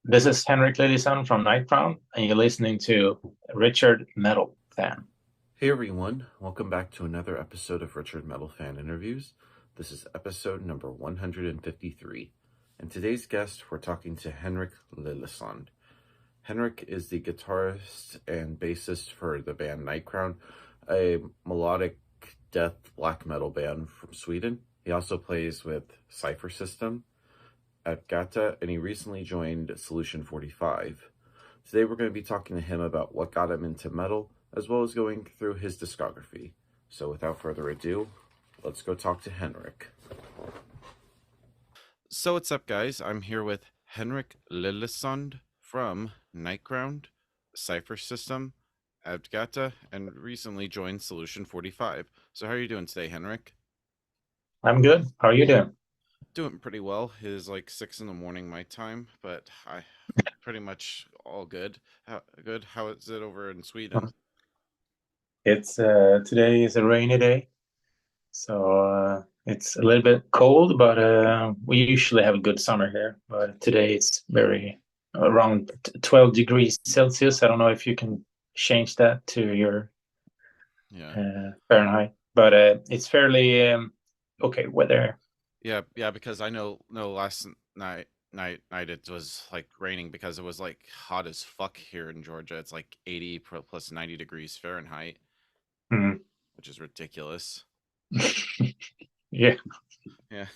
This is Henric Liljesand from Nightcrown, and you're listening to Richard Metal Fan. Hey everyone, welcome back to another episode of Richard Metal Fan Interviews. This is episode number 153. And today's guest, we're talking to Henric Liljesand. Henric is the guitarist and bassist for the band Nightcrown, a melodic death black metal band from Sweden. He also plays with Cypher System at Gata, and he recently joined Solution 45. Today we're going to be talking to him about what got him into metal, as well as going through his discography. So without further ado, let's go talk to Henric. So what's up, guys? I'm here with Henric Liljesand from Nightcrown, Cypher System, Abgata, and recently joined Solution 45. So how are you doing today, Henric? I'm good. How are you doing? Doing pretty well. It is like 6 in the morning my time, but I pretty much all good. How is it over in Sweden? It's today is a rainy day, so it's a little bit cold, but we usually have a good summer here. But today it's very around 12 degrees Celsius. I don't know if you can change that to your Fahrenheit, but it's fairly okay weather. Yeah, because I know last night it was like raining because it was like hot as fuck here in Georgia. It's like 80 plus 90 degrees Fahrenheit, which is ridiculous. Yeah. Yeah.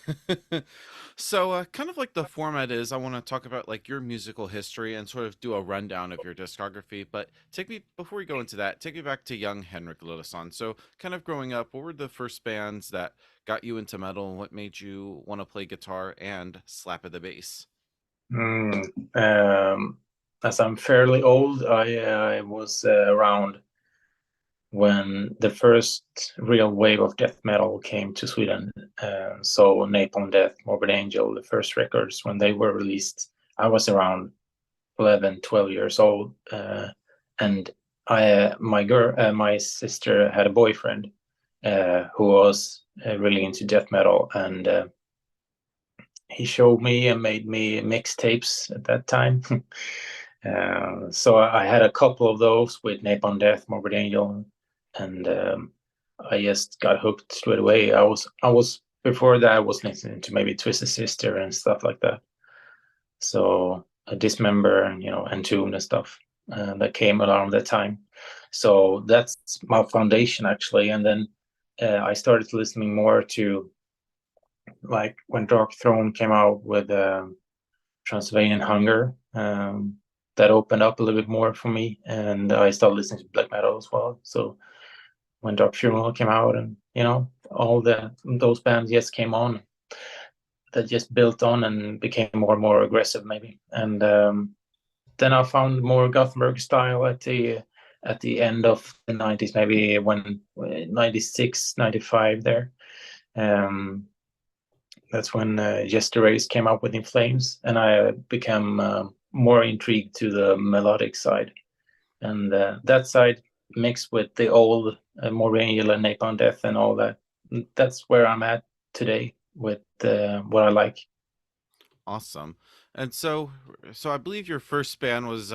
So kind of like the format is, I want to talk about like your musical history and sort of do a rundown of your discography. But before we go into that, take me back to young Henric Liljesand. So kind of growing up, what were the first bands that got you into metal, and what made you want to play guitar and slap at the bass? As I'm fairly old, I was around when the first real wave of death metal came to Sweden. So Napalm Death, Morbid Angel, the first records, when they were released, I was around 11, 12 years old. And my sister had a boyfriend who was really into death metal. And he showed me and made me mixtapes at that time. So I had a couple of those with Napalm Death, Morbid Angel, and I just got hooked straight away. I was before that I was listening to maybe Twisted Sister and stuff like that. So Dismember and Entomb and stuff that came around that time. So that's my foundation actually. And then I started listening more to, like, when Dark Throne came out with Transylvanian Hunger. That opened up a little bit more for me, and I started listening to black metal as well. So when Dark Funeral came out, and all those bands just came on, that just built on and became more and more aggressive maybe. And then I found more Gothenburg style at the end of the 90s, maybe when 96, 95 there. That's when Jester Race came up with In Flames, and I became more intrigued to the melodic side. And that side mixed with the old Morbid Angel and Napalm Death and all that. That's where I'm at today with what I like. Awesome. And so I believe your first band was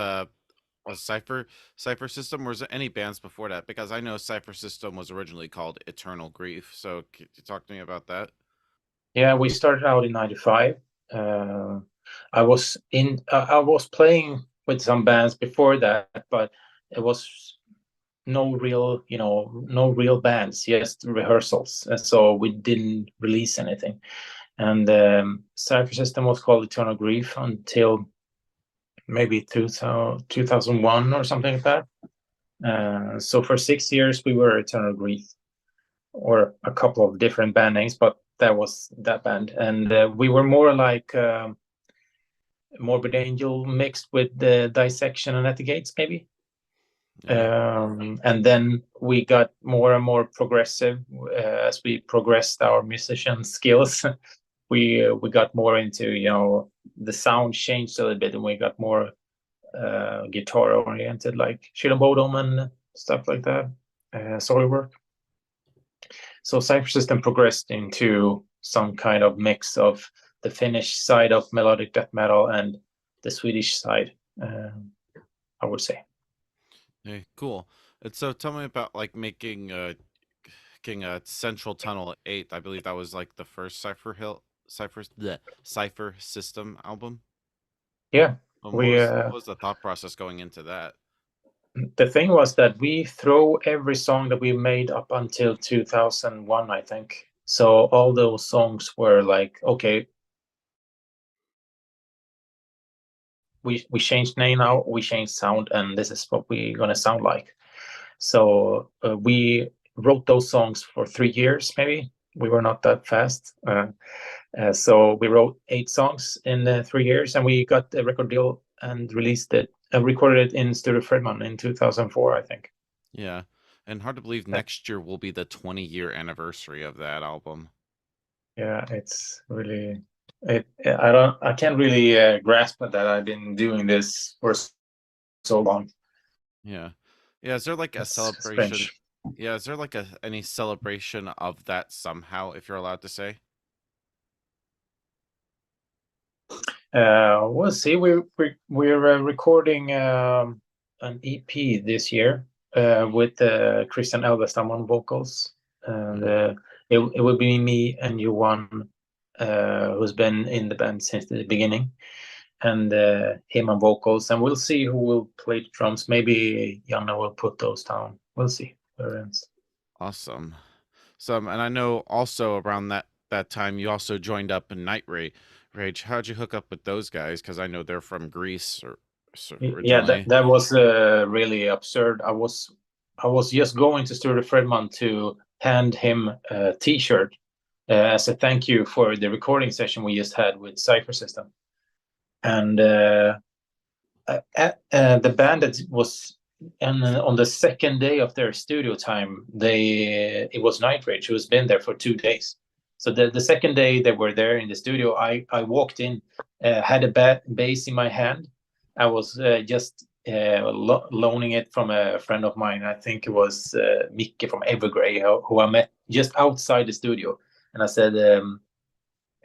Cypher System, or was there any bands before that? Because I know Cypher System was originally called Eternal Grief. So could you talk to me about that? Yeah, we started out in '95. I was playing with some bands before that, but it was no real bands, just rehearsals. And so we didn't release anything. And Cypher System was called Eternal Grief until maybe 2001 or something like that. So for 6 years we were Eternal Grief, or a couple of different band names, but that was that band. And we were more like Morbid Angel mixed with the Dissection and At the Gates, maybe. And then we got more and more progressive as we progressed our musician skills. we got more into, the sound changed a little bit, and we got more guitar oriented, like Sheila Bodom and stuff like that, SolidWorks. So Cypher System progressed into some kind of mix of the Finnish side of melodic death metal and the Swedish side, I would say. Hey, cool. And so tell me about like making a Central Tunnel 8. I believe that was like the first Cipher System album. Yeah, What we was the thought process going into that? the thing was that we throw every song that we made up until 2001, I think. So all those songs were like, okay, we changed name now, we changed sound, and this is what we're gonna sound like. So we wrote those songs for 3 years, maybe. We were not that fast. So we wrote 8 songs in 3 years, and we got a record deal and released it. Recorded it in Studio Fredman in 2004, I think. Yeah. And hard to believe next year will be the 20-year anniversary of that album. Yeah, it's really. I can't really grasp that I've been doing this for so long. Yeah. Yeah, is there like a It's celebration? strange. Yeah, is there like any celebration of that somehow, if you're allowed to say? We'll see. We're recording an EP this year with Christian Elvestam on vocals, and Mm, it will be me and Johan, who's been in the band since the beginning, and him on vocals. And we'll see who will play the drums. Maybe Janne will put those down. We'll see where it ends. awesome. So, and I know also around that time you also joined up in Rage. How'd you hook up with those guys? Because I know they're from Greece or Yeah, that originally. that was really absurd. I was just going to Sture Fredman to hand him a T-shirt as a thank you for the recording session we just had with Cipher System, and the band that was. And on the second day of their studio time, it was Night Rage who has been there for 2 days. So the second day they were there in the studio, I walked in, had a bass in my hand. I was just loaning it from a friend of mine. I think it was Micke from Evergrey, who I met just outside the studio. And I said,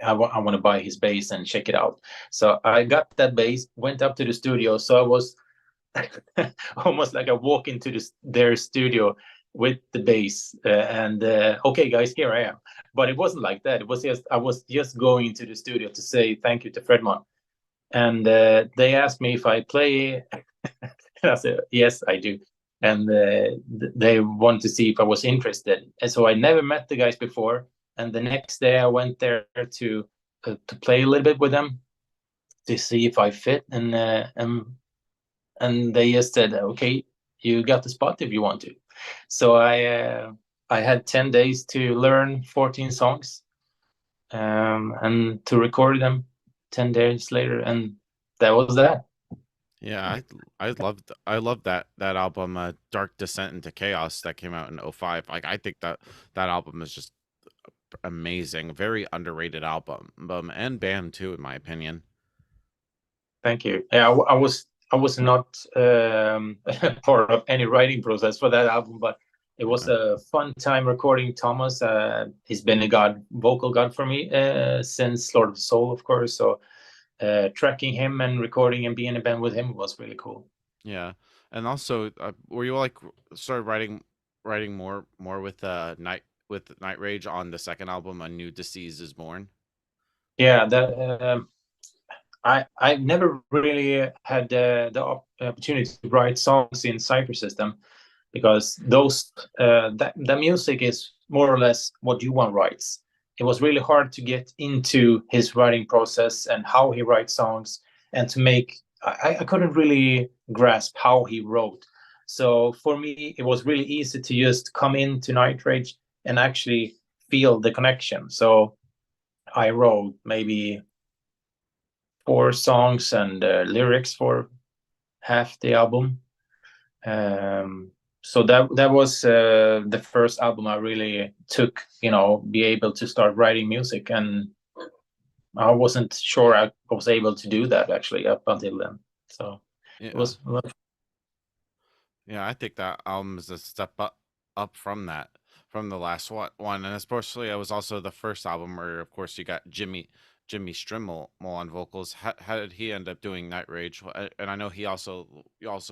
I want to buy his bass and check it out. So I got that bass, went up to the studio. So I was almost like I walk into their studio with the bass and okay, guys, here I am. But it wasn't like that. It was just I was just going into the studio to say thank you to Fredman, and they asked me if I play. And I said yes, I do. And they wanted to see if I was interested. And so I never met the guys before. And the next day I went there to play a little bit with them to see if I fit. And they just said, "Okay, you got the spot if you want to." So I had 10 days to learn 14 songs and to record them 10 days later, and that was that. Yeah, I loved that album, Dark Descent into Chaos, that came out in '05. Like I think that album is just amazing, very underrated album, and band too, in my opinion. Thank you. Yeah, I was not part of any writing process for that album, but it was Yeah, a fun time recording Thomas. He's been a vocal god for me since Lord of the Soul, of course. So tracking him and recording and being in a band with him was really cool. yeah, and also, were you like started writing more with Night Rage on the second album, A New Disease is Born? Yeah, that I never really had the opportunity to write songs in Cypher System because the music is more or less what Johan writes. It was really hard to get into his writing process and how he writes songs and to make. I couldn't really grasp how he wrote. So for me, it was really easy to just come into Night Rage and actually feel the connection. So I wrote maybe 4 songs and lyrics for half the album. So that was the first album I really took, be able to start writing music, and I wasn't sure I was able to do that actually up until then. So it Yeah, was yeah, I think that album is a step up from from the last one, and especially it was also the first album where, of course, you got Jimmy Strimmel on vocals. How did he end up doing Night Rage? And I know you also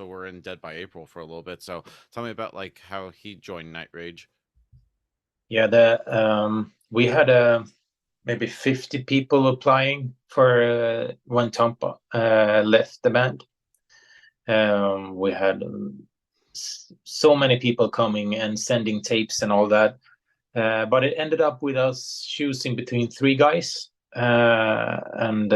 were in Dead by April for a little bit. So tell me about like how he joined Night Rage. Yeah, we had maybe 50 people applying for when Tom left the band. We had so many people coming and sending tapes and all that. But it ended up with us choosing between three guys. And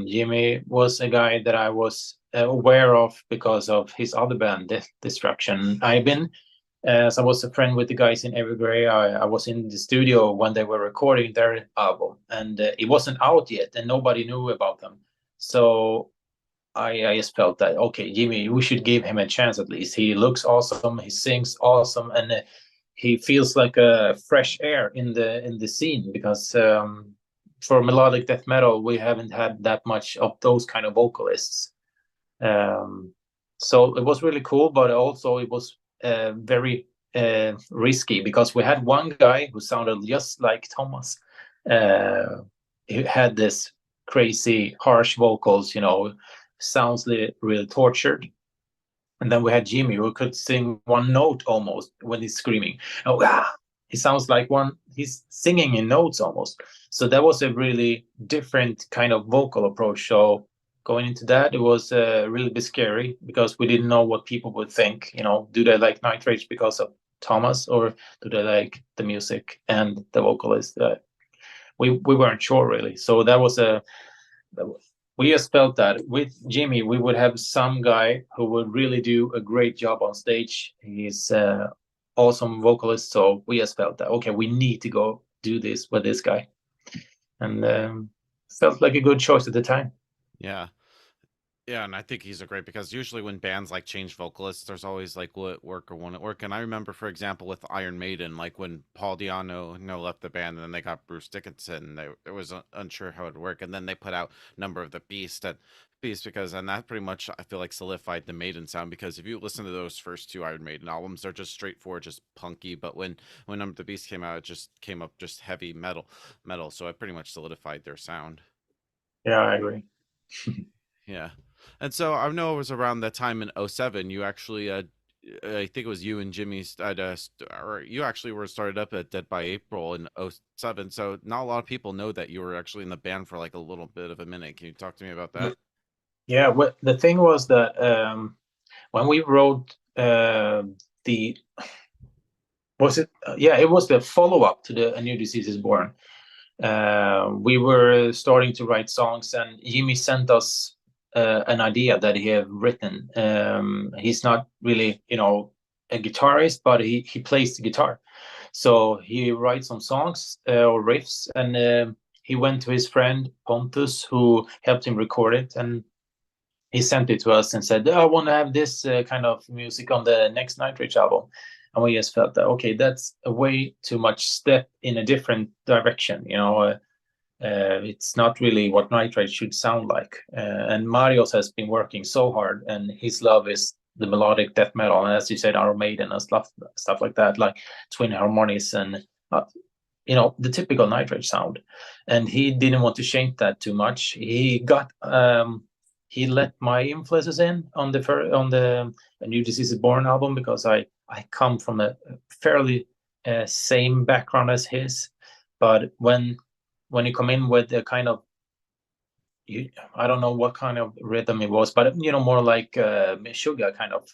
Jimmy was a guy that I was aware of because of his other band, Death Destruction. So I was a friend with the guys in Evergrey. I was in the studio when they were recording their album, and it wasn't out yet, and nobody knew about them. So I just felt that, okay, Jimmy, we should give him a chance at least. He looks awesome, he sings awesome, and he feels like a fresh air in the scene, because for melodic death metal we haven't had that much of those kind of vocalists. So it was really cool, but also it was very risky, because we had one guy who sounded just like Thomas. He had this crazy harsh vocals, sounds really tortured. And then we had Jimmy, who could sing one note almost when he's screaming. Oh, he sounds like he's singing in notes almost. So that was a really different kind of vocal approach. So going into that, it was really bit scary, because we didn't know what people would think. Do they like Night Rage because of Thomas, or do they like the music and the vocalist? We weren't sure really. So we just felt that with Jimmy, we would have some guy who would really do a great job on stage. He's awesome vocalist. So we just felt that, okay, we need to go do this with this guy. And felt like a good choice at the time. Yeah. Yeah, and I think he's a great, because usually when bands like change vocalists, there's always like, will it work or won't it work? And I remember, for example, with Iron Maiden, like when Paul Di'Anno left the band, and then they got Bruce Dickinson, they was unsure how it would work, and then they put out Number of the Beast and that pretty much, I feel like, solidified the Maiden sound, because if you listen to those first two Iron Maiden albums, they're just straightforward, just punky. But when Number of the Beast came out, it just came up just heavy metal, so it pretty much solidified their sound. Yeah, I agree. Yeah. And so I know it was around that time in '07, you actually, I think it was you and Jimmy, or you actually were started up at Dead by April in '07. So not a lot of people know that you were actually in the band for like a little bit of a minute. Can you talk to me about that? Yeah, the thing was that when we wrote the was it yeah, it was the follow-up to the A New Disease Is Born. We were starting to write songs, and Jimmy sent us an idea that he had written. He's not really, a guitarist, but he plays the guitar. So he writes some songs or riffs, and he went to his friend Pontus, who helped him record it, and he sent it to us and said, I want to have this kind of music on the next Night Rage album. And we just felt that, okay, that's a way too much step in a different direction. It's not really what Night Rage should sound like. And Marius has been working so hard, and his love is the melodic death metal. And as you said, Iron Maiden and stuff like that, like twin harmonies and the typical Night Rage sound. And he didn't want to change that too much. He let my influences in on the A New Disease Is Born album, because I come from a fairly same background as his. But when you come in with a kind of, I don't know what kind of rhythm it was, but more like Meshuggah kind of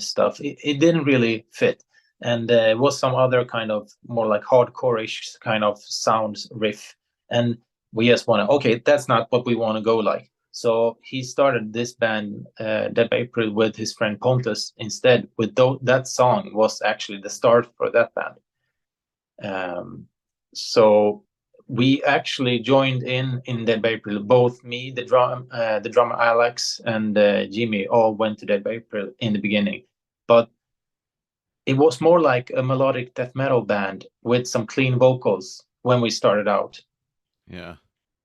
stuff. It didn't really fit, and it was some other kind of more like hardcore-ish kind of sounds riff, and we just want to, okay, that's not what we want to go like. So he started this band, Dead by April, with his friend Pontus instead. That song was actually the start for that band. So we actually joined in Dead by April. Both me, the drummer Alex, and Jimmy all went to Dead by April in the beginning, but it was more like a melodic death metal band with some clean vocals when we started out. Yeah.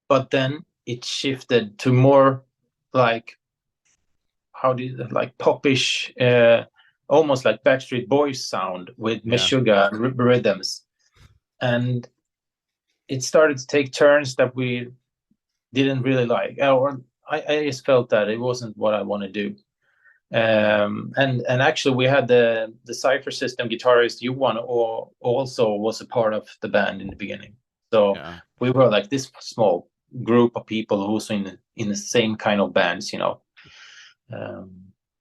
But then it shifted to more like, like popish, almost like Backstreet Boys sound with Meshuggah rhythms. And it started to take turns that we didn't really like, or I just felt that it wasn't what I want to do. And actually, we had the Cypher System guitarist Johan also was a part of the band in the beginning. So we were like this small group of people who's in the same kind of bands, you know.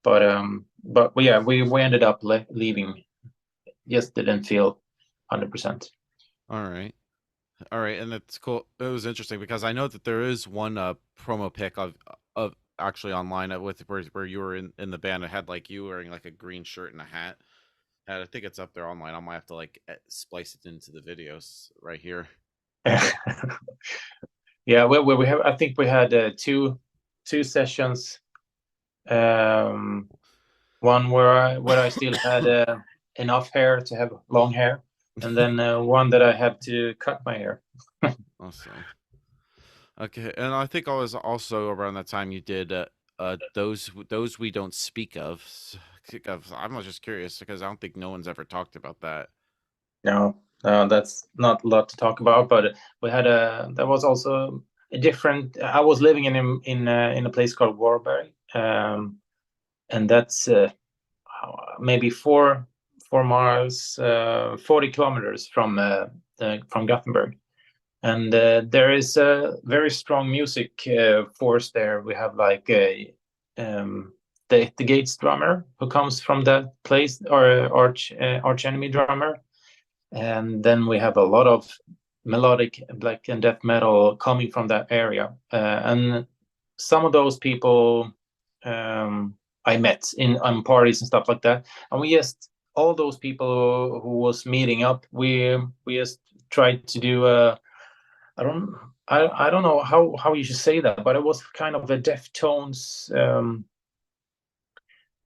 But yeah, we ended up leaving. Just didn't feel 100%. All right. And it's cool. It was interesting because I know that there is one promo pic of actually online with where you were in the band. It had like you wearing like a green shirt and a hat. And I think it's up there online. I might have to like splice it into the videos right here. Yeah, well, we have. I think we had two sessions. One where I still had enough hair to have long hair, and then one that I had to cut my hair. Awesome. Okay, and I think I was also around that time you did those we don't speak of. I'm just curious because I don't think no one's ever talked about that. No, that's not a lot to talk about. But we had there was also a different. I was living in a place called Warburg, and that's maybe 4 miles, 40 kilometers from Gothenburg. And there is a very strong music force there. We have like the Gates drummer who comes from that place, or Arch Enemy drummer, and then we have a lot of melodic black and death metal coming from that area. And some of those people I met on parties and stuff like that, and we just all those people who was meeting up, we just tried to do I don't know how you should say that, but it was kind of a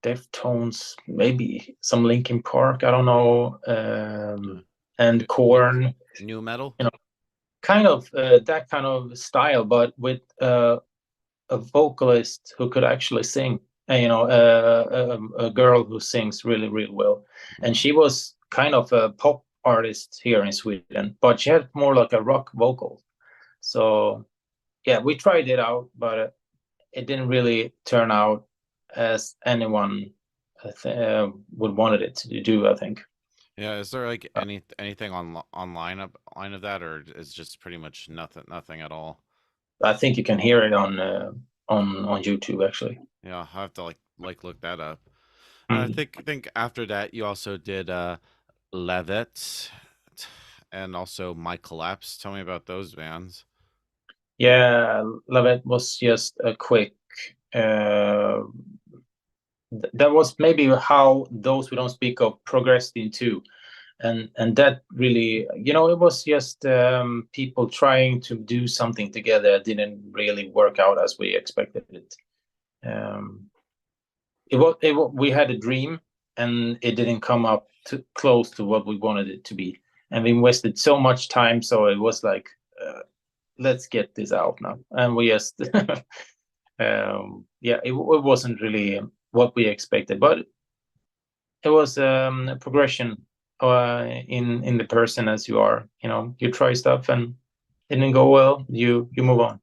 Deftones, maybe some Linkin Park, I don't know, and Korn, new metal, you know, kind of that kind of style, but with a vocalist who could actually sing, and, you know, a girl who sings really, really well, and she was kind of a pop artist here in Sweden, but she had more like a rock vocal. So yeah, we tried it out, but it didn't really turn out as anyone would wanted it to do, I think. Yeah, is there like anything online of that, or is just pretty much nothing at all? I think you can hear it on YouTube actually. Yeah, I have to like look that up. And I think after that you also did Levitt and also My Collapse. Tell me about those bands. Yeah, Lavette was just a quick. That was maybe how those we don't speak of progressed into, and that really, you know, it was just people trying to do something together. It didn't really work out as we expected it. We had a dream, and it didn't come up too close to what we wanted it to be, and we invested so much time. So it was like, let's get this out now, and we just yeah, it wasn't really what we expected, but it was a progression in the person as you are. You know, you try stuff and it didn't go well, you move on.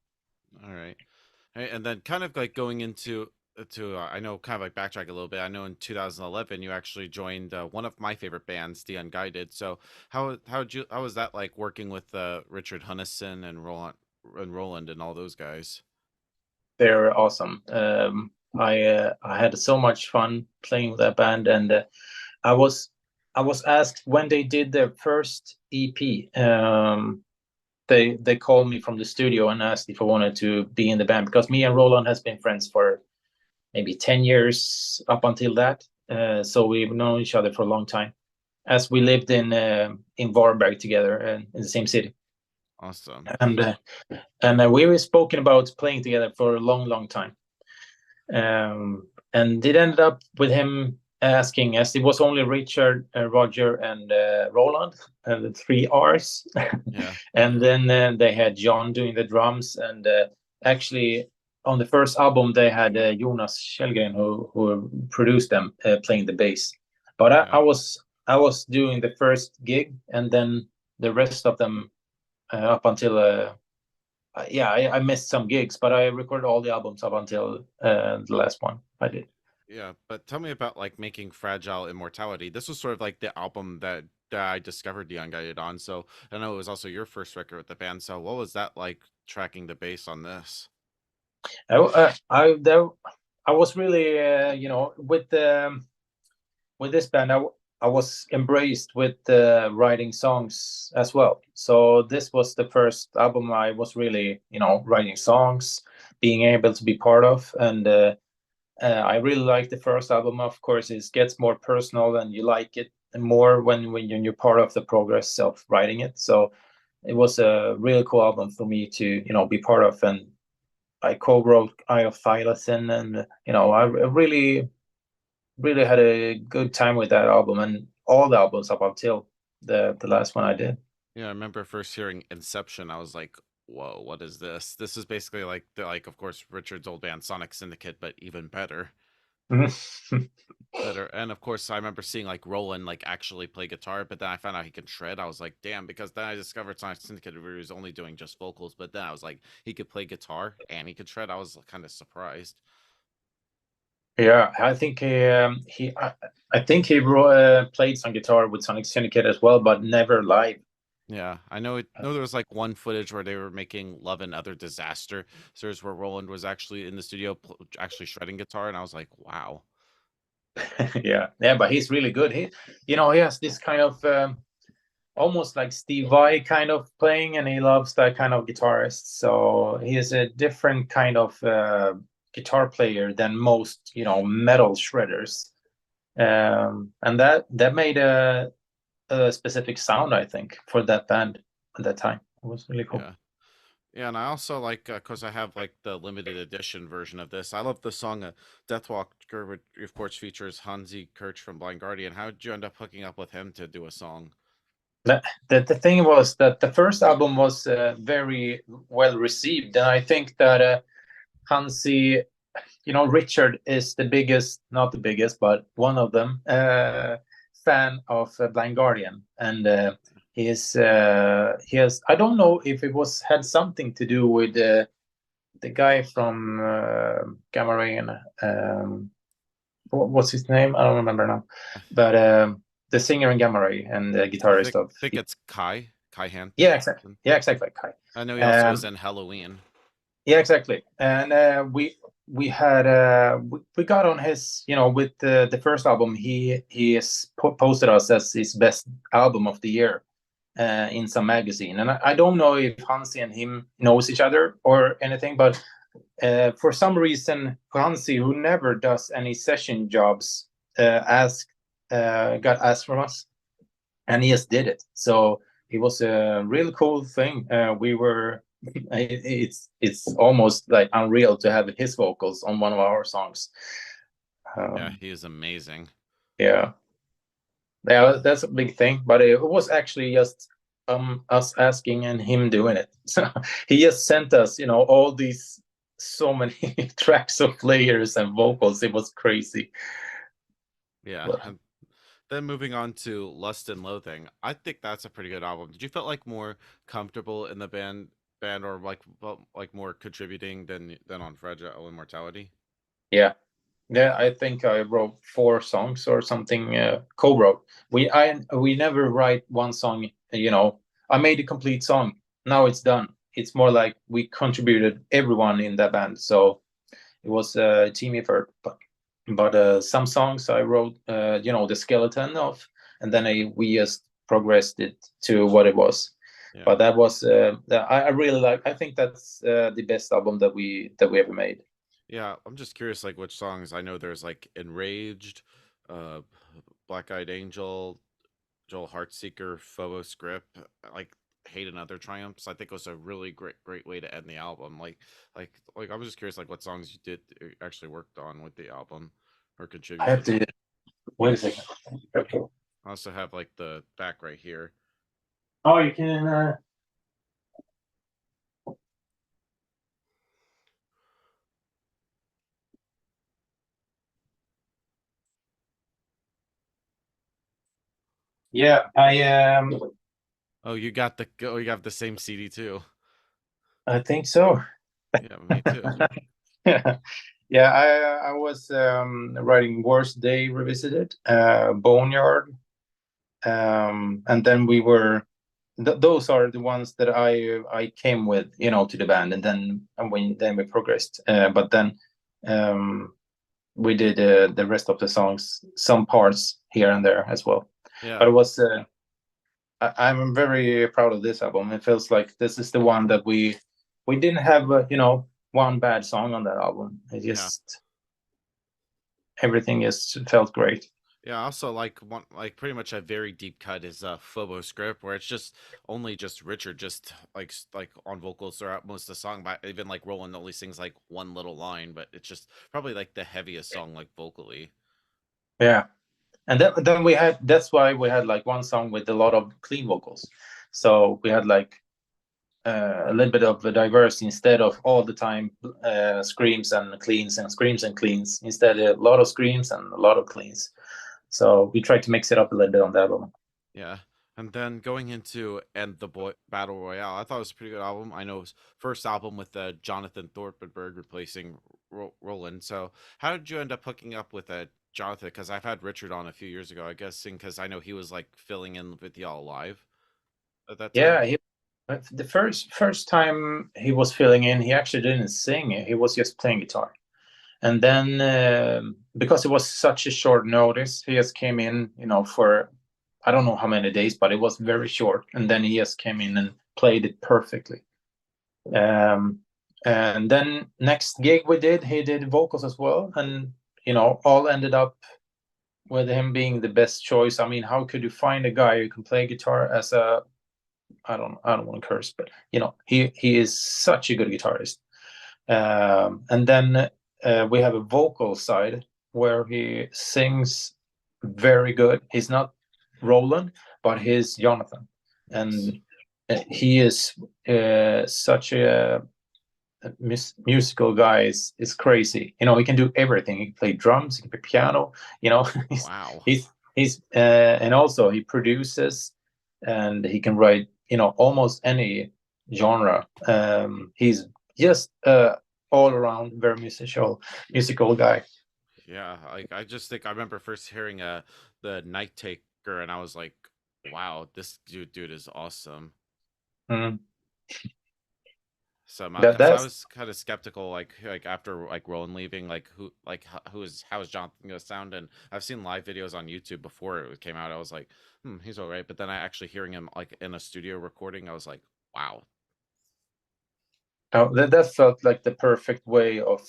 All right. And then kind of like going into I know, kind of like backtrack a little bit. I know in 2011 you actually joined one of my favorite bands, The Unguided. So how was that like working with Richard Hunnison and Roland and all those guys? They're awesome. I had so much fun playing with that band, and I was asked when they did their first EP. They called me from the studio and asked if I wanted to be in the band, because me and Roland has been friends for maybe 10 years up until that. So we've known each other for a long time, as we lived in Varberg together in the same city. Awesome. And we were spoken about playing together for a long time. And it ended up with him asking, as it was only Richard, Roger, and Roland, the three R's. Yeah. And then they had John doing the drums, and actually on the first album they had Jonas Kjellgren, who produced them, playing the bass. But I was doing the first gig, and then the rest of them up until yeah, I missed some gigs, but I recorded all the albums up until the last one I did. Yeah, but tell me about like making Fragile Immortality. This was sort of like the album that I discovered the Young Guided on. So I know it was also your first record with the band. So what was that like tracking the bass on this? I was really with this band, I was embraced with writing songs as well. So this was the first album I was really, writing songs, being able to be part of, and I really like the first album. Of course, it gets more personal, and you like it more when you're part of the progress of writing it. So it was a really cool album for me to, be part of, and I co-wrote Eye of Thylacine, and I really had a good time with that album and all the albums up until the last one I did. Yeah, I remember first hearing Inception. I was like, "Whoa, what is this?" This is basically like of course Richard's old band Sonic Syndicate, but even better. Better. And of course, I remember seeing like Roland like actually play guitar, but then I found out he can shred. I was like, damn, because then I discovered Sonic Syndicate where he was only doing just vocals, but then I was like, he could play guitar and he could shred. I was kind of surprised. Yeah, I think I think he played some guitar with Sonic Syndicate as well, but never live. Yeah, I know it. No, there was like one footage where they were making Love and Other Disasters, where Roland was actually in the studio, actually shredding guitar, and I was like, wow. Yeah, but he's really good. He has this kind of almost like Steve Vai kind of playing, and he loves that kind of guitarist. So he is a different kind of guitar player than most, metal shredders. And that made a specific sound, I think, for that band at that time. It was really cool. Yeah. Yeah, and I also like because I have like the limited edition version of this. I love the song "Deathwalker," which of course features Hansi Kirch from Blind Guardian. How did you end up hooking up with him to do a song? The thing was that the first album was very well received, and I think that Hansi, Richard is the biggest, not the biggest, but one of them, fan of Blind Guardian, and he has. I don't know if it was had something to do with the guy from Gamma Ray, and what's his name? I don't remember now, but the singer in Gamma Ray and the I guitarist of think it's Kai Hansen. yeah, exactly, yeah, exactly, Kai. I know he also was in Halloween. Yeah, exactly. And we had we got on his, with the first album. He has posted us as his best album of the year in some magazine. And I don't know if Hansi and him knows each other or anything, but for some reason, Hansi, who never does any session jobs, got asked from us, and he just did it. So it was a really cool thing. We were it's almost like unreal to have his vocals on one of our songs. Yeah, Um, he is amazing. yeah, yeah, that's a big thing. But it was actually just us asking and him doing it. So he just sent us, all these so many tracks of layers and vocals. It was crazy. Yeah, But and then moving on to Lust and Loathing, I think that's a pretty good album. Did you feel like more comfortable in the band, or like like more contributing than on Fragile Immortality? yeah, yeah, I think I wrote 4 songs or something. Co-wrote. We never write one song. I made a complete song. Now it's done. It's more like we contributed everyone in that band, so it was a team effort. But some songs I wrote, the skeleton of, and then we just progressed it to what it was. Yeah. But that was I really like. I think that's the best album that we ever made. Yeah, I'm just curious, like which songs. I know there's like Enraged, uh, Black Eyed Angel, Joel Heartseeker, Phobos Grip, like Hate and Other Triumphs. I think it was a really great way to end the album. Like I was just curious, like what songs you did actually worked on with the album or I have contributed. to wait a second. Okay. I also have like the back right here. Oh, you can. Yeah, I Oh, you got the same CD too. I think so. Yeah, me too. Yeah, yeah. I was writing Worst Day Revisited, Boneyard, and then we were those are the ones that I came with, to the band, and then we progressed. But then um, we did the rest of the songs, some parts here and there as well. Yeah, But it was I'm very proud of this album. It feels like this is the one that we didn't have one bad song on that album. It yeah. just everything just felt great. Yeah, I also like one like pretty much a very deep cut is Phobo script where it's just only just Richard just like on vocals throughout most of the song, but even like Roland only sings like one little line, but it's just probably like the heaviest song like vocally. Yeah. And then we had that's why we had like one song with a lot of clean vocals. So we had like a little bit of a diverse instead of all the time screams and cleans and screams and cleans. Instead, a lot of screams and a lot of cleans. So we tried to mix it up a little bit on that one. Yeah. And then going into End the Boy Battle Royale, I thought it was a pretty good album. I know it was first album with Jonathan Thorpenberg replacing Roland. So how did you end up hooking up with Jonathan? Because I've had Richard on a few years ago, I guess, because I know he was like filling in with y'all live at that time. Yeah, the first time he was filling in, he actually didn't sing. He was just playing guitar. And then because it was such a short notice, he just came in, for I don't know how many days, but it was very short. And then he just came in and played it perfectly. Um, and then next gig we did, he did vocals as well, and all ended up with him being the best choice. I mean, how could you find a guy who can play guitar as a I don't want to curse, but he is such a good guitarist. And then we have a vocal side where he sings very good. He's not Roland, but he's Jonathan, Nice. and he is such a musical guy. Is crazy. He can do everything. He can play drums. He can play piano. he's Wow. he's and also he produces, and he can write almost any genre. He's just all around very musical guy. Yeah, like I just think I remember first hearing the Night Taker and I was like, wow, this dude is awesome. Mm. So, That because I that's was kind of skeptical, like after like Rowan leaving, like how is Jonathan gonna sound? And I've seen live videos on YouTube before it came out. I was like, he's all right. But then I actually hearing him like in a studio recording, I was like, wow, that felt like the perfect way of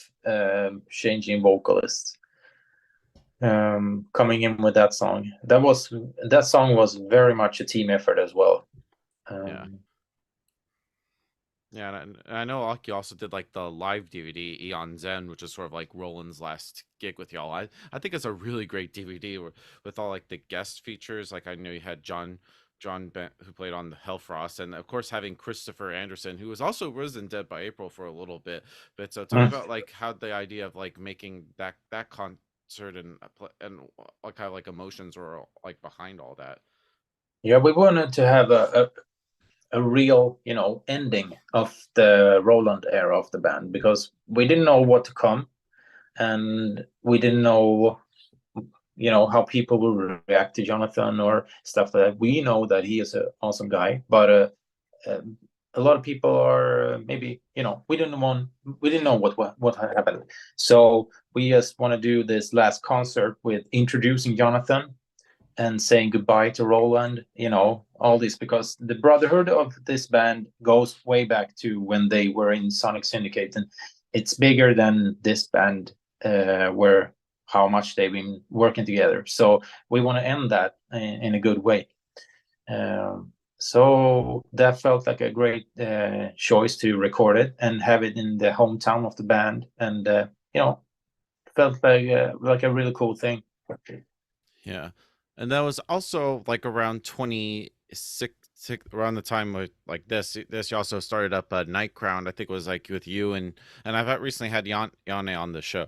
changing vocalists. Coming in with that song. That song was very much a team effort as well. yeah. Um, Yeah, and I know Aki also did like the live DVD Eon Zen, which is sort of like Roland's last gig with y'all. I think it's a really great DVD with all like the guest features. Like I know you had John Bent who played on the Hellfrost, and of course having Christopher Anderson, who was also Risen Dead by April for a little bit. But so tell me mm. about like how the idea of like making that concert and what kind of like emotions were like behind all that. Yeah, we wanted to have a real, ending of the Roland era of the band because we didn't know what to come, and we didn't know, how people will react to Jonathan or stuff like that. We know that he is an awesome guy, but um, a lot of people are maybe, we didn't know what had happened. So we just want to do this last concert with introducing Jonathan and saying goodbye to Roland, all this because the brotherhood of this band goes way back to when they were in Sonic Syndicate, and it's bigger than this band, where how much they've been working together. So we want to end that in a good way. So that felt like a great choice to record it and have it in the hometown of the band, and felt like a really cool thing. Yeah. And that was also like around 26 around the time of like this you also started up a Night Crown. I think it was like with you and I've recently had Yane on the show.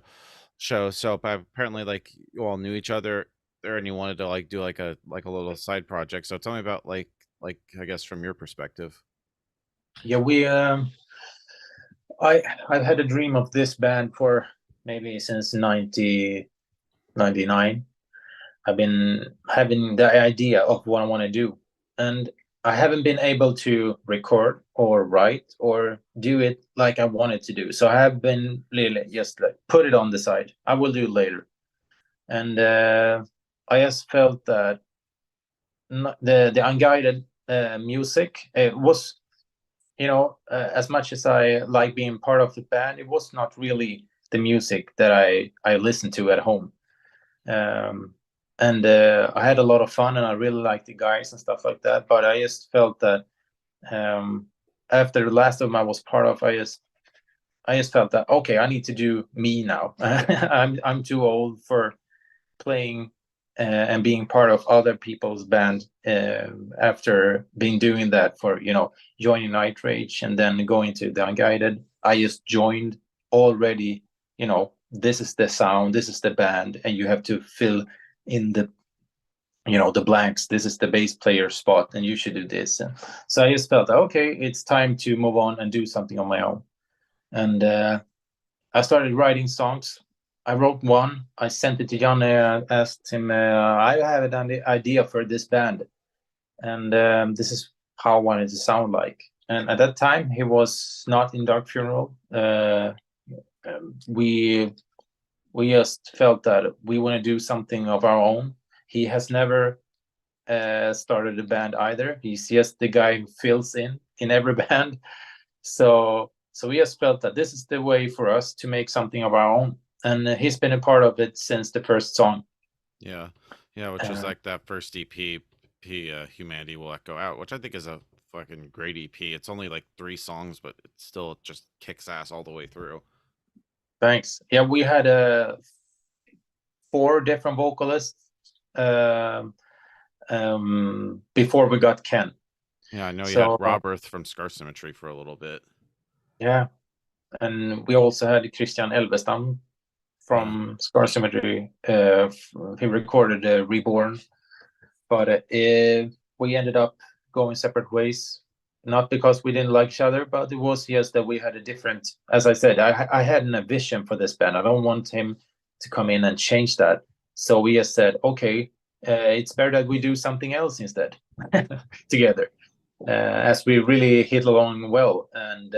So but apparently like you all knew each other there and you wanted to like do like a little side project. So tell me about like I guess from your perspective. Yeah, I've had a dream of this band for maybe since 1999. I've been having the idea of what I want to do, and I haven't been able to record or write or do it like I wanted to do. So I have been really just like put it on the side. I will do it later, and I just felt that the unguided music was, as much as I like being part of the band, it was not really the music that I listened to at home. Um, and I had a lot of fun, and I really liked the guys and stuff like that. But I just felt that um, after the last of them I was part of, I just felt that okay, I need to do me now. I'm too old for playing and being part of other people's band after being doing that for joining Night Rage and then going to the Unguided. I just joined already. This is the sound, this is the band, and you have to fill in the blanks. This is the bass player spot, and you should do this. And so I just felt okay, it's time to move on and do something on my own. And I started writing songs. I wrote one. I sent it to Janne. I asked him, I have an idea for this band, and this is how I wanted to sound like. And at that time, he was not in Dark Funeral. We just felt that we want to do something of our own. He has never started a band either. He's just the guy who fills in every band. So we just felt that this is the way for us to make something of our own, and he's been a part of it since the first song. Yeah, yeah, which was like that first EP, Humanity Will Echo Out, which I think is a fucking great EP. It's only like 3 songs, but it still just kicks ass all the way through. Thanks. Yeah, we had 4 different vocalists before we got Ken. Yeah, I know you had Robert from Scar Symmetry for a little bit. Yeah, and we also had Christian Elvestam from Scar Symmetry. He recorded Reborn, but we ended up going separate ways. Not because we didn't like each other, but it was just that we had a different. As I said, I had a vision for this band. I don't want him to come in and change that. So we just said, okay, it's better that we do something else instead together, as we really hit along well. And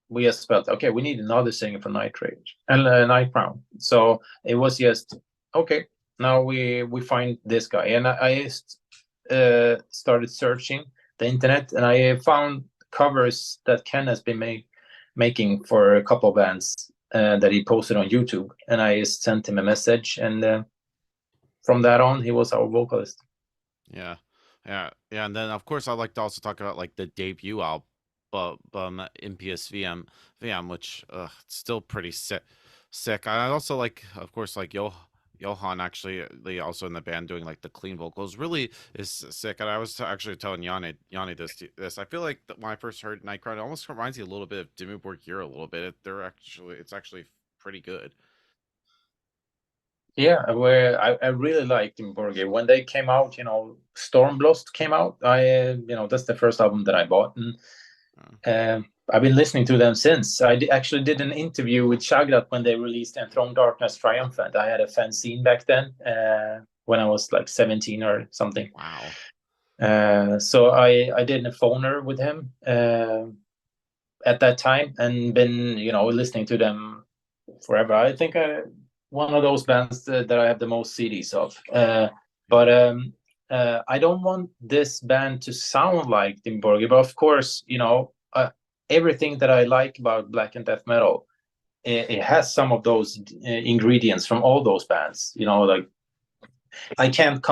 we just felt, okay, we need another singer for Night Rage and Night Crown. So it was just, okay, now we find this guy. And I just started searching the internet, and I found covers that Ken has been making for a couple of bands that he posted on YouTube. And I just sent him a message, and from that on, he was our vocalist. Yeah. And then, of course, I'd like to also talk about like the debut album, Impious VM, which it's still pretty sick. I also like, of course, like Johan actually also in the band doing like the clean vocals really is sick. And I was actually telling Yanni this. I feel like when I first heard Nightcrawler, it almost reminds me a little bit of Dimmu Borgir a little bit. It's actually pretty good. Yeah, where I really liked Dimmu Borgir when they came out. Stormblast came out. That's the first album that I bought, and I've been listening to them since. I actually did an interview with Shagrat when they released Enthroned Darkness Triumphant. I had a fanzine back then when I was like 17 or something. Wow. So I did a phoner with him at that time, and been listening to them forever. I think one of those bands that I have the most CDs of. But I don't want this band to sound like Dimmu Borgir, but of course, everything that I like about black and death metal, it has some of those ingredients from all those bands. Like I can't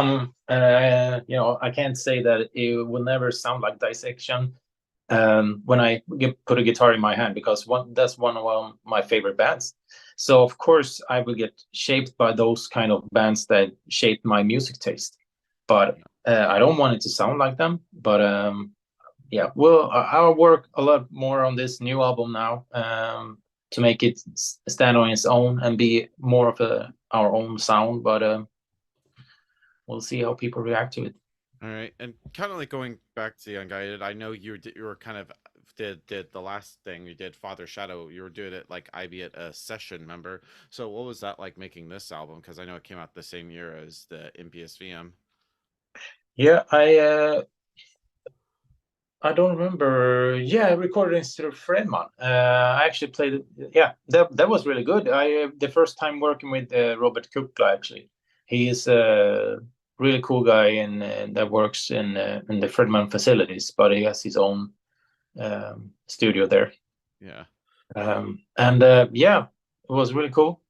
I can't say that it will never sound like Dissection when I put a guitar in my hand, because that's one of my favorite bands. So of course I will get shaped by those kind of bands that shape my music taste. But I don't want it to sound like them. But yeah, well, I'll work a lot more on this new album now to make it stand on its own and be more of our own sound. But we'll see how people react to it. All right, and kind of like going back to the Unguided, I know you were kind of did the last thing you did, Father Shadow. You were doing it like IB at a session, remember? So what was that like making this album? Because I know it came out the same year as the MPSVM. Yeah, I don't remember. Yeah, I recorded instead of Fredman. I actually played it. Yeah, that was really good. I the first time working with Robert Kukla, actually. He is a really cool guy in that works in the Fredman facilities, but he has his own studio there. Yeah. And yeah, it was really cool.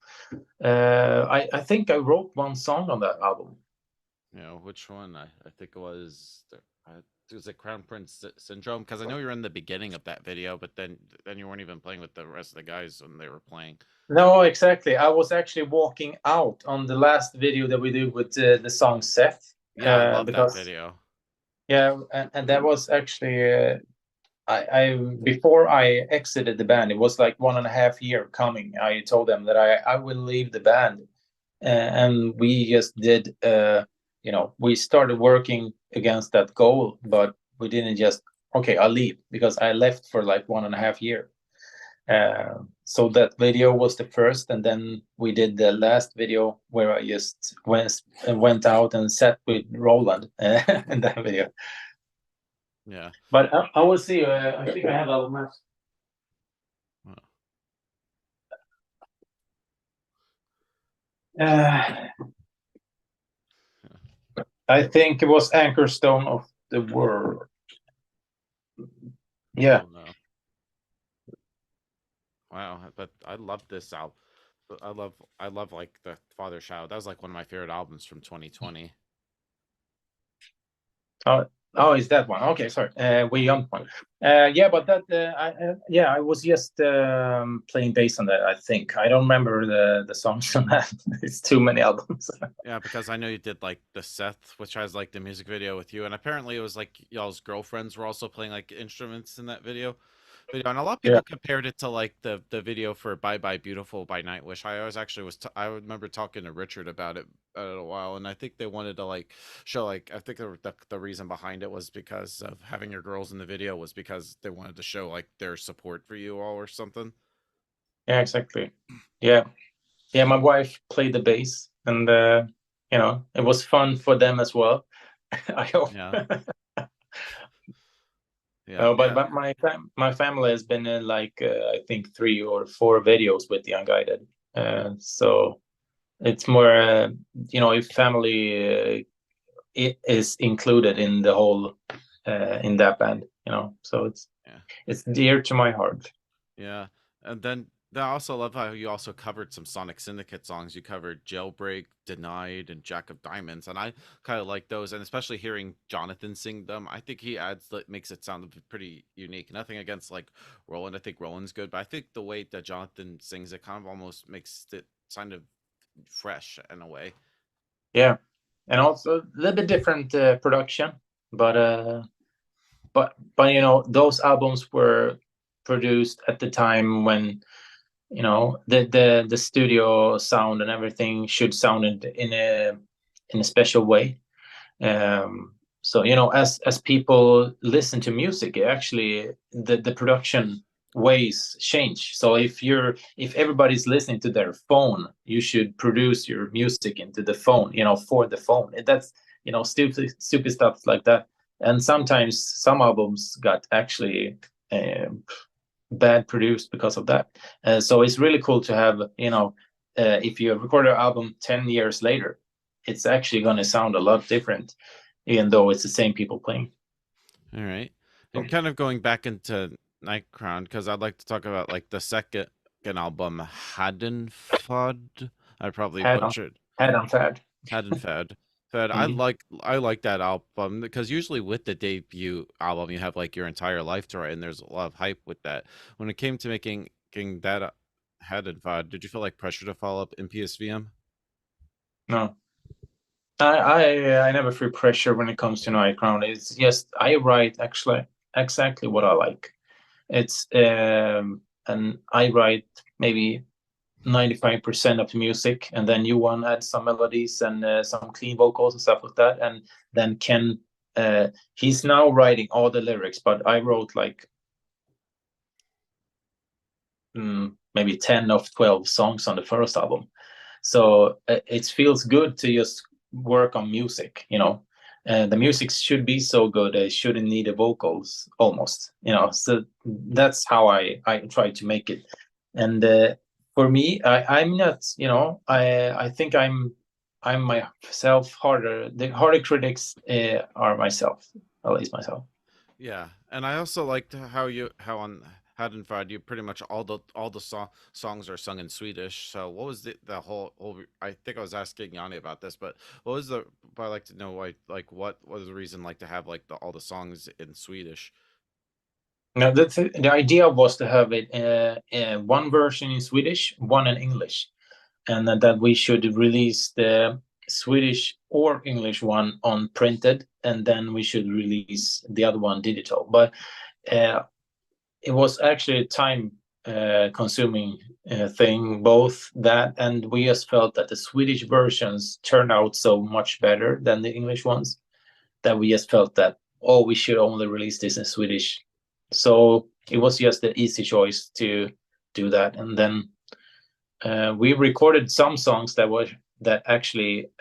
I think I wrote one song on that album. You know, which one? I think it was it Crown Prince Syndrome? Because I know you're in the beginning of that video, but then you weren't even playing with the rest of the guys when they were playing. No, exactly. I was actually walking out on the last video that we did with the song Seth. Yeah, I love Because, that video. Yeah, and that was actually I before I exited the band. It was like 1.5 year coming. I told them that I will leave the band, and we just did. We started working against that goal, but we didn't just okay. I'll leave because I left for like 1.5 year. So that video was the first, and then we did the last video where I just went out and sat with Roland in that video. Yeah. But I will see. I think I have a maps. I think it was Anchor Stone of the World. Yeah. Oh, no. Wow, but I love this album. I love like the Father Shadow. That was like one of my favorite albums from 2020. Oh, is that one? Okay, sorry. We jumped one. Yeah, but that I was just playing bass on that. I think I don't remember the songs on that. It's too many albums. Yeah, because I know you did like the Seth, which has like the music video with you, and apparently it was like y'all's girlfriends were also playing like instruments in that video. And a lot of people compared it to like the video for Bye Bye Beautiful by Nightwish. I always actually I remember talking to Richard about it a while, and I think they wanted to like show like I think the reason behind it was because of having your girls in the video was because they wanted to show like their support for you all or something. Yeah, exactly. Yeah, my wife played the bass, and it was fun for them as well. I hope. Yeah. Yeah, but my family has been in like I think 3 or 4 videos with the Unguided, so it's more if family it is included in the whole in that band, so it's dear to my heart. Yeah, and then I also love how you also covered some Sonic Syndicate songs. You covered Jailbreak, Denied, and Jack of Diamonds, and I kind of like those. And especially hearing Jonathan sing them, I think he makes it sound pretty unique. Nothing against like Roland. I think Roland's good, but I think the way that Jonathan sings it kind of almost makes it kind of fresh in a way. Yeah, and also a little bit different production, but those albums were produced at the time when the studio sound and everything should sound in a special way. So as people listen to music, actually the production ways change. So if everybody's listening to their phone, you should produce your music into the phone, for the phone. That's stupid stuff like that. And sometimes some albums got actually bad produced because of that. So it's really cool to have, if you record an album 10 years later, it's actually going to sound a lot different, even though it's the same people playing. All right. And kind of going back into Night Crown, because I'd like to talk about like the second album, Haddonfad. I probably butchered. Haddonfad. Haddonfad. I like that album because usually with the debut album you have like your entire life to write, and there's a lot of hype with that. When it came to making that Haddonfad, did you feel like pressure to follow up in PSVM? No. I never feel pressure when it comes to Night Crown. It's just I write actually exactly what I like. It's and I write maybe 95% of the music, and then Johan adds some melodies and some clean vocals and stuff like that. And then Ken, he's now writing all the lyrics, but I wrote like maybe 10 of 12 songs on the first album. So it feels good to just work on music, you know. The music should be so good, it shouldn't need the vocals almost, you know. So that's how I try to make it. And for me, I'm not, you know, I think I'm myself harder. The harder critics are myself, at least myself. Yeah, and I also liked how on Hadenfad you pretty much all the songs are sung in Swedish. So what was the whole I think I was asking Yanni about this, but what was the but I'd like to know like what was the reason like to have like all the songs in Swedish? Now, the idea was to have it one version in Swedish, one in English, and that we should release the Swedish or English one on printed, and then we should release the other one digital. But it was actually a time consuming thing, both that and we just felt that the Swedish versions turned out so much better than the English ones that we just felt that, oh, we should only release this in Swedish. So it was just the easy choice to do that. And then we recorded some songs that actually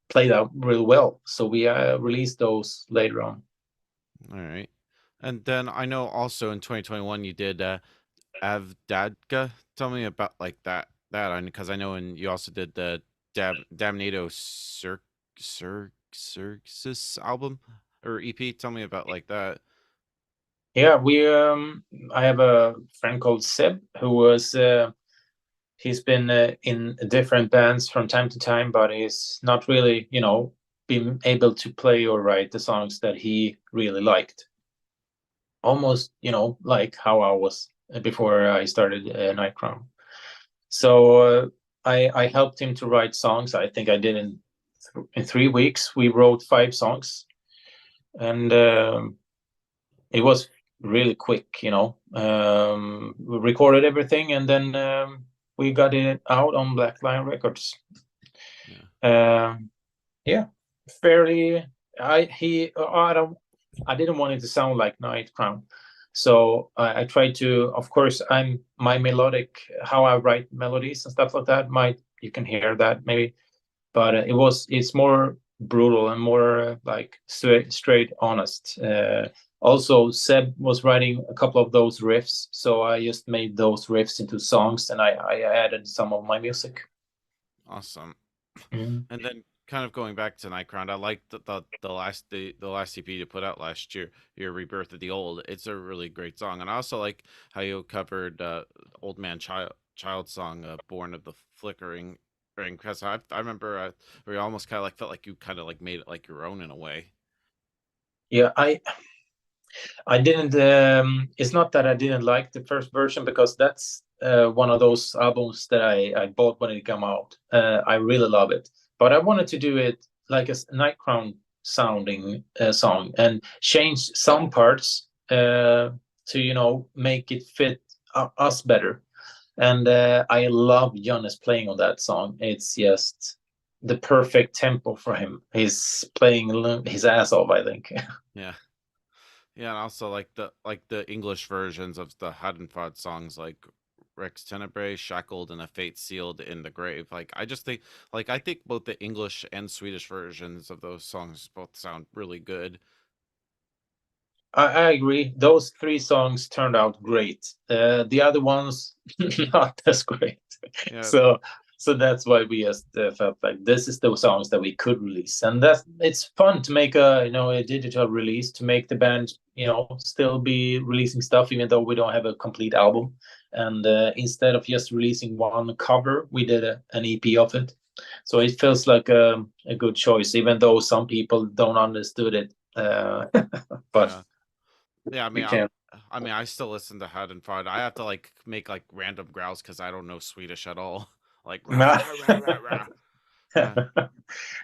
played out really well. So we released those later on. All right. And then I know also in 2021 you did Avdadka. Tell me about like that because I know and you also did the Damnado Circus album or EP. Tell me about like that. Yeah, we I have a friend called Seb who was he's been in different bands from time to time, but he's not really, you know, been able to play or write the songs that he really liked. Almost, you know, like how I was before I started Nightcrown. So I helped him to write songs. I think I did in 3 weeks. We wrote 5 songs, and it was really quick. You know, we recorded everything, and then we got it out on Black Lion Records. Yeah, yeah, fairly. I didn't want it to sound like Nightcrown. So I tried to, of course, my melodic, how I write melodies and stuff like that. You can hear that maybe, but it's more brutal and more like straight, honest. Also, Seb was writing a couple of those riffs, so I just made those riffs into songs, and I added some of my music. Awesome. Mm. And then kind of going back to Nightcrown, I liked the last EP you put out last year, your Rebirth of the Old. It's a really great song, and I also like how you covered Old Man Child song, Born of the Flickering Ring, because I remember where you almost kind of like felt like you kind of like made it like your own in a way. Yeah, I didn't. It's not that I didn't like the first version because that's one of those albums that I bought when it came out. I really love it, but I wanted to do it like a Nightcrown sounding song and change some parts to, you know, make it fit us better. And I love Jonas playing on that song. It's just the perfect tempo for him. He's playing his ass off, I think. Yeah. Yeah, and also like the English versions of the Hadenfad songs like Rex Tenebrae, Shackled, and A Fate Sealed in the Grave. Like I just think I think both the English and Swedish versions of those songs both sound really good. I agree. Those 3 songs turned out great. The other ones, not as great. Yeah, So, so that's why we just felt like this is the songs that we could release, and it's fun to make a digital release to make the band still be releasing stuff even though we don't have a complete album. And instead of just releasing one cover, we did an EP of it. So it feels like a good choice, even though some people don't understood it. But yeah. Yeah, we can. I mean, I still listen to Hadenfad. I have to like make like random growls because I don't know Swedish at all. Like rah, rah, rah, rah, rah. Yeah.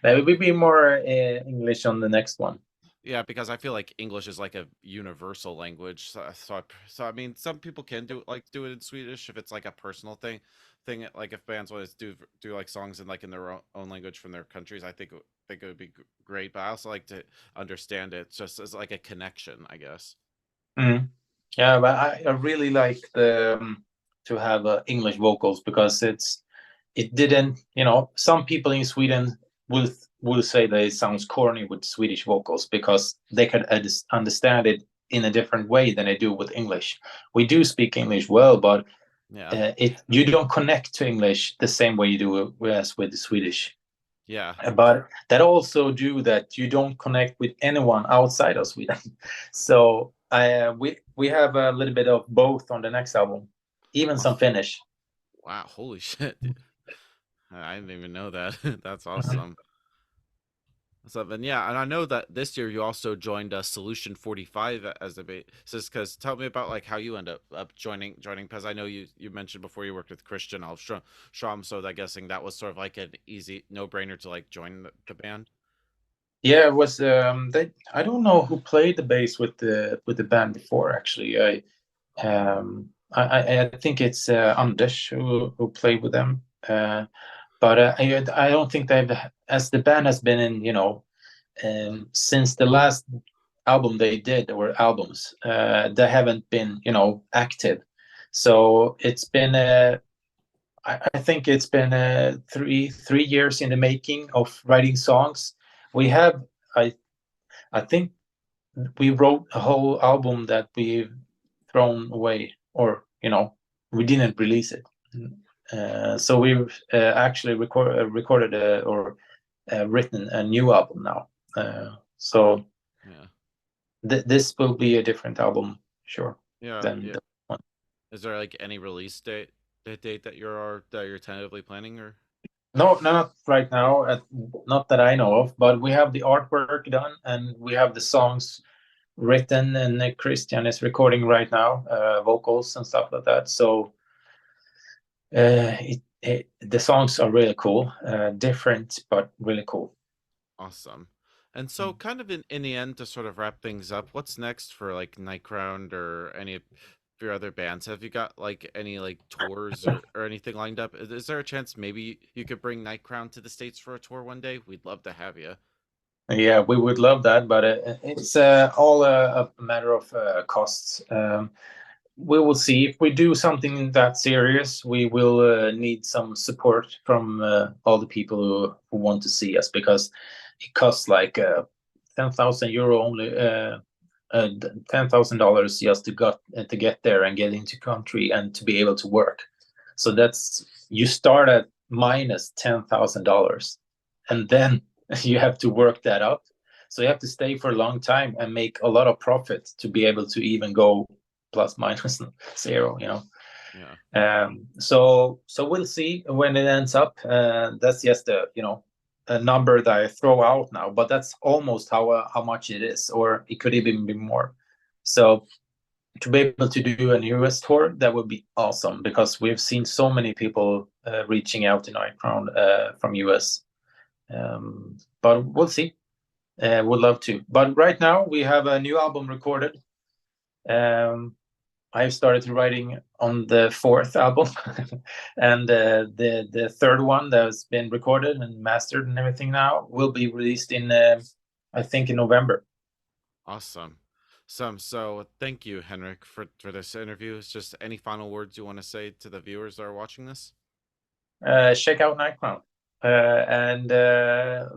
There will be more English on the next one. Yeah, because I feel like English is like a universal language. So I mean, some people can do it in Swedish if it's like a personal thing. Like if bands want to do like songs in their own language from their countries, I think it would be great. But I also like to understand it just as like a connection, I guess. Mm. Yeah, but I really like the to have English vocals, because it didn't, some people in Sweden will say that it sounds corny with Swedish vocals because they can understand it in a different way than they do with English. We do speak English well, but you don't connect to English the same way you do as with the Swedish. Yeah. But that also do that you don't connect with anyone outside of Sweden. So we have a little bit of both on the next album, even some Finnish. Wow, holy shit. I didn't even know that. That's awesome. So then, yeah, and I know that this year you also joined Solution 45 as a bassist. Because tell me about like how you end up joining. Because I know you mentioned before you worked with Christian Alstrom, so I'm guessing that was sort of like an easy no-brainer to like join the band. Yeah, it was. I don't know who played the bass with the band before. Actually, I think it's Anders who played with them. But I don't think as the band has been in, since the last album they did, or albums, they haven't been, active. So it's been, I think it's been 3 years in the making of writing songs. We have, I think we wrote a whole album that we've thrown away, or we didn't release it. So we've actually recorded or written a new album now. So this will be a different album, sure. Than the one. Is there like any release date that you're tentatively planning, or? No, not right now. Not that I know of. But we have the artwork done, and we have the songs written, and Christian is recording right now, vocals and stuff like that. So the songs are really cool, different but really cool. Awesome. And so kind of in the end, to sort of wrap things up, what's next for like Nightcrown or any of your other bands? Have you got like any like tours or anything lined up? Is there a chance maybe you could bring Nightcrown to the States for a tour one day? We'd love to have you. Yeah, we would love that, but it's all a matter of costs. We will see. If we do something that serious, we will need some support from all the people who want to see us, because it costs like €10,000 only, $10,000 just to get there and get into country and to be able to work. So you start at minus $10,000, and then you have to work that up. So you have to stay for a long time and make a lot of profit to be able to even go plus minus zero. Yeah. So we'll see when it ends up. That's just a number that I throw out now, but that's almost how much it is, or it could even be more. So to be able to do an US tour, that would be awesome, because we've seen so many people reaching out to Nightcrown from US. But we'll see. Would love to. But right now we have a new album recorded. I've started writing on the fourth album, and the third one that's been recorded and mastered and everything now will be released in, I think, in November. Awesome. So thank you, Henric, for this interview. It's just any final words you want to say to the viewers that are watching this? Check out Nightcrown, and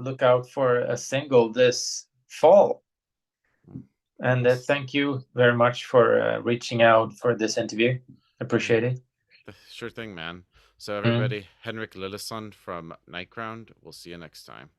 look out for a single this fall. And thank you very much for reaching out for this interview. Appreciate it. Sure thing, man. So everybody, Henric Liljesand from Nightcrown. We'll see you next time.